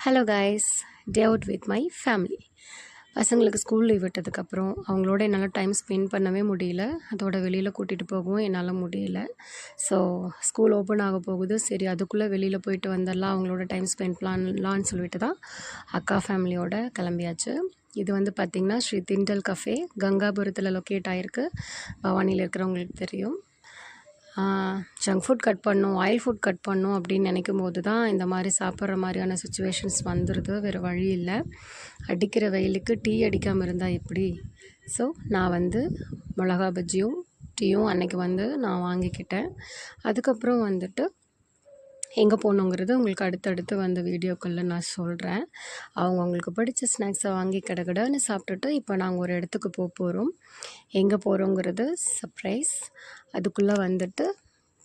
Hello guys, day out with my family. பசங்களுக்கு school leave விட்டதுக்கப்புறம் அவங்களோட என்னால் டைம் ஸ்பெண்ட் பண்ணவே முடியல. அதோட வெளியில் கூட்டிகிட்டு போகவும் என்னால் முடியல. ஸோ ஸ்கூல் ஓப்பன் ஆக போகுது. சரி, அதுக்குள்ளே வெளியில் போயிட்டு வந்துடலாம், அவங்களோட டைம் ஸ்பெண்ட் பண்ணலான்னு சொல்லிட்டு தான் அக்கா ஃபேமிலியோட கிளம்பியாச்சு. இது வந்து பார்த்திங்கன்னா ஸ்ரீ திண்டல் கஃபே, கங்காபுரத்தில் லொக்கேட் ஆகிருக்கு. பவானியில் இருக்கிறவங்களுக்கு தெரியும். ஜங்க் ஃபுட் கட் பண்ணணும், ஆயில் ஃபுட் கட் பண்ணணும் அப்படின்னு நினைக்கும் போது தான் இந்த மாதிரி சாப்பிட்ற மாதிரியான சுச்சுவேஷன்ஸ் வந்துடுது. வேறு வழி இல்லை. அடிக்கிற வெயிலுக்கு டீ அடிக்காமல் இருந்தால் எப்படி? ஸோ நான் வந்து மிளகா பஜ்ஜியும் டீயும் அன்றைக்கி வந்து நான் வாங்கிக்கிட்டேன். அதுக்கப்புறம் வந்துட்டு எங்கே போகணுங்கிறது உங்களுக்கு அடுத்தடுத்து வந்து வீடியோக்களில் நான் சொல்கிறேன். அவங்களுக்கு பிடிச்ச ஸ்நாக்ஸை வாங்கி கடகடன்னு சாப்பிட்டுட்டு இப்போ நாங்கள் ஒரு இடத்துக்கு போகிறோம். எங்கே போகிறோங்கிறது சர்ப்ரைஸ். அதுக்குள்ளே வந்துட்டு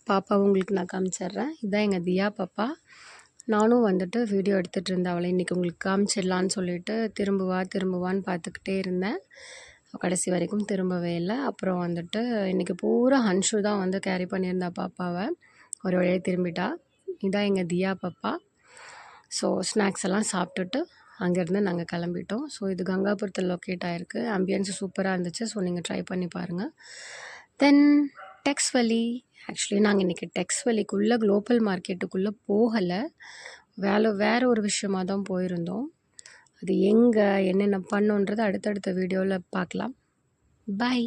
பாப்பாவை உங்களுக்கு நான் காமிச்சிட்றேன். இதுதான் எங்கள் தியா பாப்பா. நானும் வந்துட்டு வீடியோ எடுத்துகிட்டு இருந்தேன் அவளை இன்றைக்கி உங்களுக்கு காமிச்சிடலான்னு சொல்லிட்டு திரும்புவான்னு பார்த்துக்கிட்டே இருந்தேன். கடைசி வரைக்கும் திரும்பவே இல்லை. அப்புறம் வந்துட்டு இன்றைக்கி பூரா ஹன்ஷு தான் வந்து கேரி பண்ணியிருந்தா பாப்பாவை. ஒரு வழியாக திரும்பிட்டா. இதான் எங்கள் தியா பாப்பா. ஸோ ஸ்நாக்ஸ் எல்லாம் சாப்பிட்டுட்டு அங்கேருந்து நாங்கள் கிளம்பிட்டோம். ஸோ இது கங்காபுரத்தில் லொக்கேட் ஆகிருக்கு. ஆம்பியன்ஸு சூப்பராக இருந்துச்சு. ஸோ நீங்கள் ட்ரை பண்ணி பாருங்கள். தென் டெக்ஸ் வேலி. ஆக்சுவலி நாங்கள் இன்றைக்கி டெக்ஸ் வேலிக்குள்ளே குளோபல் மார்க்கெட்டுக்குள்ளே போகலை. வேறு ஒரு விஷயமாக தான் போயிருந்தோம். அது எங்கே என்னென்ன பண்ணோன்றது அடுத்தடுத்த வீடியோவில் பார்க்கலாம். பை.